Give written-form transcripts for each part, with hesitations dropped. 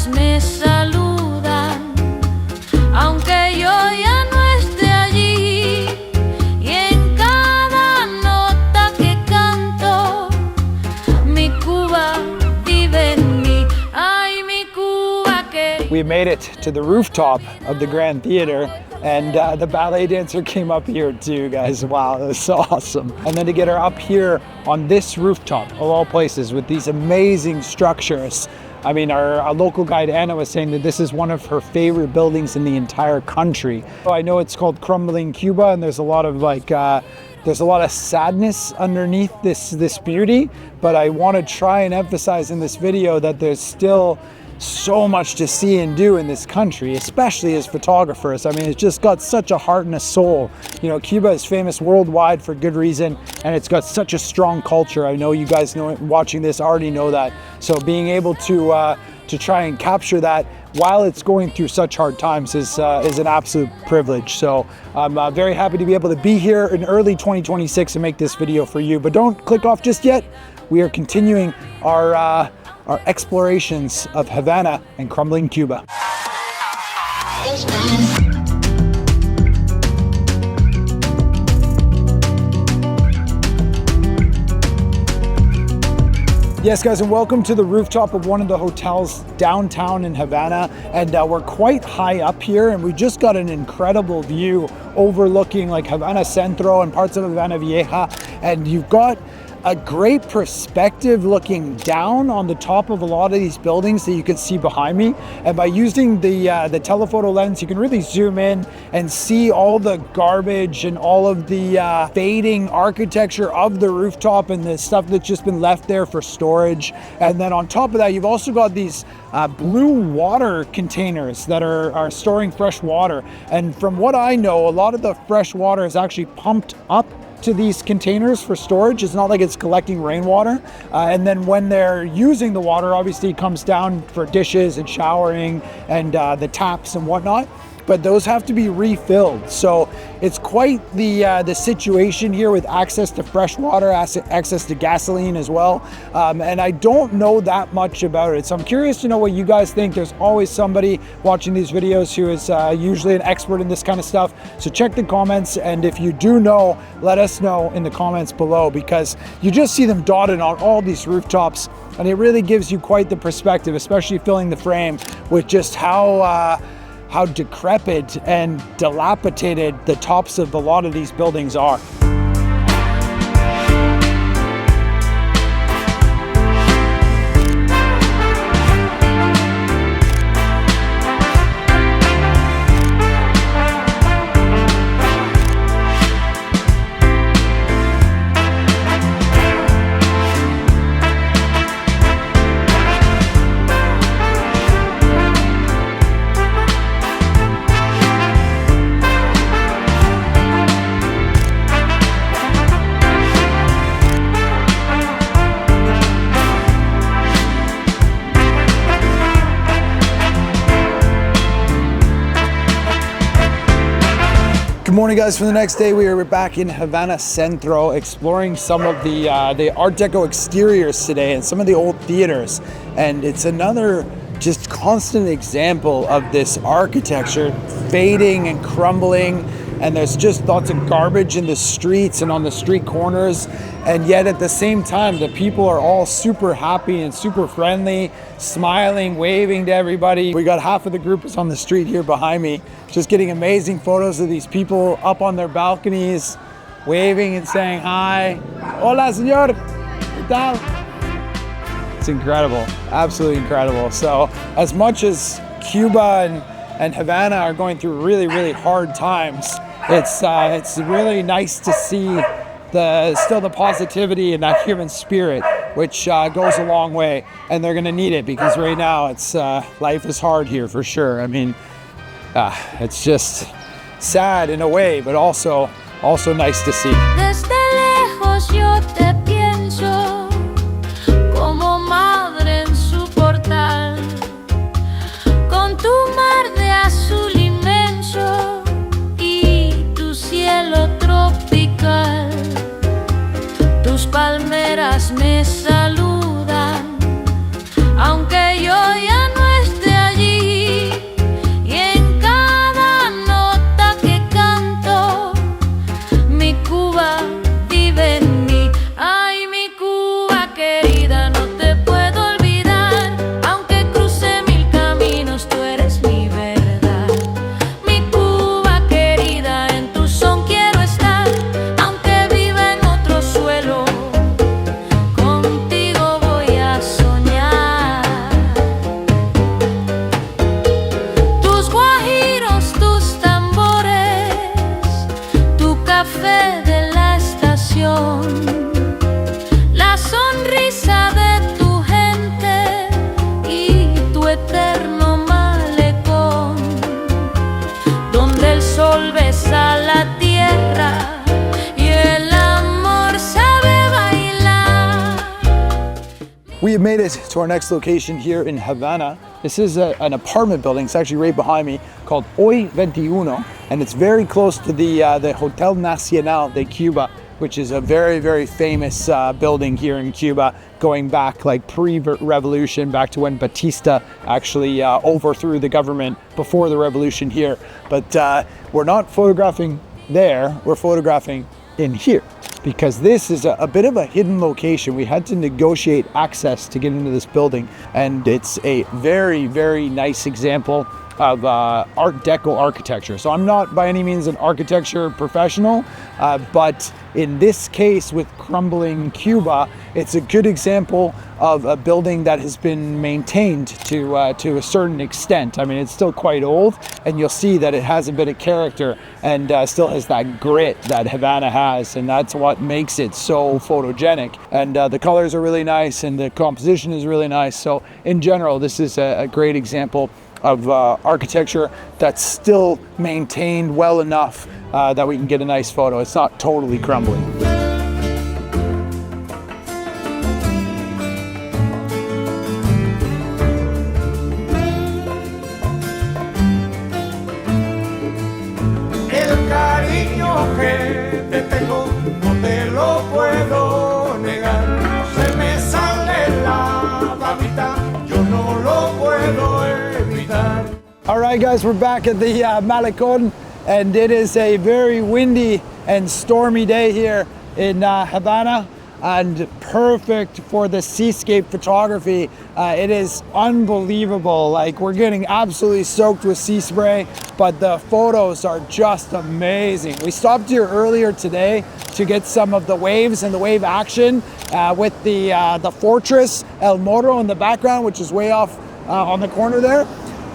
palmeras me saludan, aunque yo ya no esté allí. Y en cada nota que canto, mi Cuba vive en mí. Ay, mi Cuba querida. We made it to the rooftop of the Grand Theater, and the ballet dancer came up here too, guys. Wow, it was so awesome. And then to get her up here on this rooftop, of all places, with these amazing structures. I mean, our local guide Anna was saying that this is one of her favorite buildings in the entire country. I know it's called Crumbling Cuba, and there's a lot of there's a lot of sadness underneath this beauty, but I want to try and emphasize in this video that there's still so much to see and do in this country, especially as photographers. I mean, it's just got such a heart and a soul. You know, Cuba is famous worldwide for good reason, and it's got such a strong culture. I know you guys know it, watching this already know that. So being able to try and capture that while it's going through such hard times is an absolute privilege. So I'm very happy to be able to be here in early 2026 and make this video for you. But don't click off just yet. We are continuing our explorations of Havana and Crumbling Cuba. Yes, guys, and welcome to the rooftop of one of the hotels downtown in Havana. And we're quite high up here, and we just got an incredible view overlooking like Havana Centro and parts of Havana Vieja. And you've got a great perspective looking down on the top of a lot of these buildings that you can see behind me. And by using the telephoto lens, you can really zoom in and see all the garbage and all of the fading architecture of the rooftop and the stuff that's just been left there for storage. And then on top of that, you've also got these blue water containers that are storing fresh water. And from what I know, a lot of the fresh water is actually pumped up to these containers for storage. It's not like it's collecting rainwater. And then when they're using the water, obviously it comes down for dishes and showering and the taps and whatnot. But those have to be refilled. So it's quite the situation here with access to fresh water, access to gasoline as well. And I don't know that much about it. So I'm curious to know what you guys think. There's always somebody watching these videos who is usually an expert in this kind of stuff. So check the comments. And if you do know, let us know in the comments below, because you just see them dotted on all these rooftops. And it really gives you quite the perspective, especially filling the frame with just how decrepit and dilapidated the tops of a lot of these buildings are. Good morning, guys. For the next day, we are back in Havana Centro, exploring some of the Art Deco exteriors today and some of the old theaters. And it's another just constant example of this architecture fading and crumbling. And there's just lots of garbage in the streets and on the street corners. And yet at the same time, the people are all super happy and super friendly, smiling, waving to everybody. We got half of the group is on the street here behind me, just getting amazing photos of these people up on their balconies, waving and saying hi. Hola, señor. ¿Qué tal? It's incredible, absolutely incredible. So as much as Cuba and Havana are going through really, really hard times, it's really nice to see still the positivity and that human spirit, which goes a long way, and they're gonna need it, because right now it's life is hard here for sure. I mean, it's just sad in a way, but also nice to see. Desde lejos yo te pienso como madre en su portal, con tu mar de azul inmenso y tu cielo tropical. Tus palmeras me saludan, aunque yo ya no esté We have made it to our next location here in Havana. This is an apartment building. It's actually right behind me, called Hoy 21, and it's very close to the Hotel Nacional de Cuba, which is a very, very famous building here in Cuba, going back like pre-revolution, back to when Batista actually overthrew the government before the revolution here. But we're not photographing there, we're photographing in here, because this is a bit of a hidden location. We had to negotiate access to get into this building, and it's a very, very nice example of Art Deco architecture. So I'm not by any means an architecture professional, but in this case with Crumbling Cuba, it's a good example of a building that has been maintained to a certain extent. I mean, it's still quite old, and you'll see that it has a bit of character and still has that grit that Havana has, and that's what makes it so photogenic. And the colors are really nice, and the composition is really nice. So in general, this is a great example of architecture that's still maintained well enough that we can get a nice photo. It's not totally crumbling. El cariño que te tengo no te lo puedo negar. Se me sale la babita, yo no lo puedo evitar. All right, guys, we're back at the Malecón, and it is a very windy and stormy day here in Havana, and perfect for the seascape photography. It is unbelievable. Like, we're getting absolutely soaked with sea spray, but the photos are just amazing. We stopped here earlier today to get some of the waves and the wave action with the fortress El Morro in the background, which is way off on the corner there.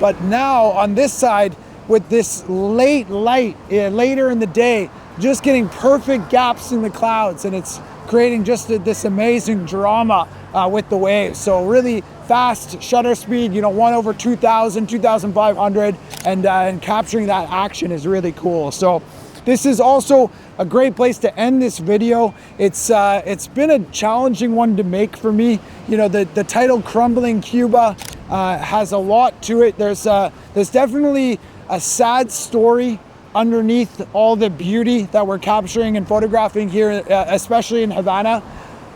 But now on this side, with this late light, later in the day, just getting perfect gaps in the clouds, and it's creating just this amazing drama with the waves. So really fast shutter speed, 1/2000, 2500, and capturing that action is really cool. So this is also a great place to end this video. It's been a challenging one to make for me. The title Crumbling Cuba has a lot to it. There's definitely a sad story underneath all the beauty that we're capturing and photographing here, especially in Havana.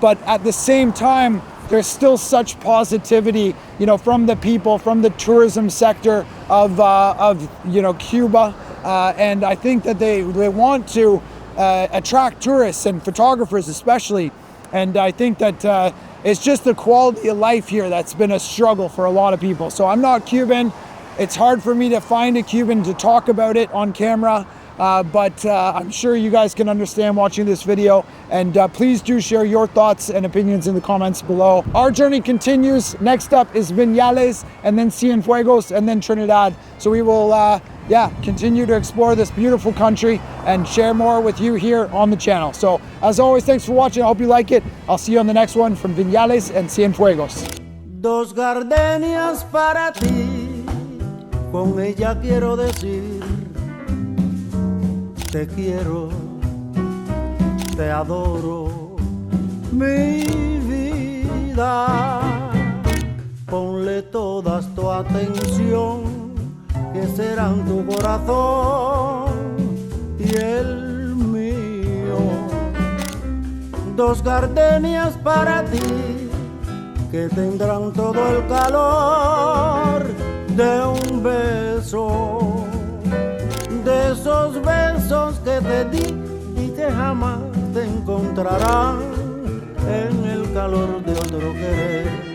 But at the same time, there's still such positivity, from the people, from the tourism sector of Cuba. And I think that they want to attract tourists and photographers especially. And I think that it's just the quality of life here that's been a struggle for a lot of people. So I'm not Cuban. It's hard for me to find a Cuban to talk about it on camera, but I'm sure you guys can understand watching this video. And please do share your thoughts and opinions in the comments below. Our journey continues. Next up is Vinales, and then Cienfuegos, and then Trinidad. So we will continue to explore this beautiful country and share more with you here on the channel. So as always, thanks for watching. I hope you like it. I'll see you on the next one from Vinales and Cienfuegos. Dos gardenias para ti, con ella quiero decir, te quiero, te adoro, mi vida. Ponle todas tu atención, que serán tu corazón y el mío. Dos gardenias para ti, que tendrán todo el calor de un beso, de esos besos que te di y que jamás te encontrarán en el calor de otro querer.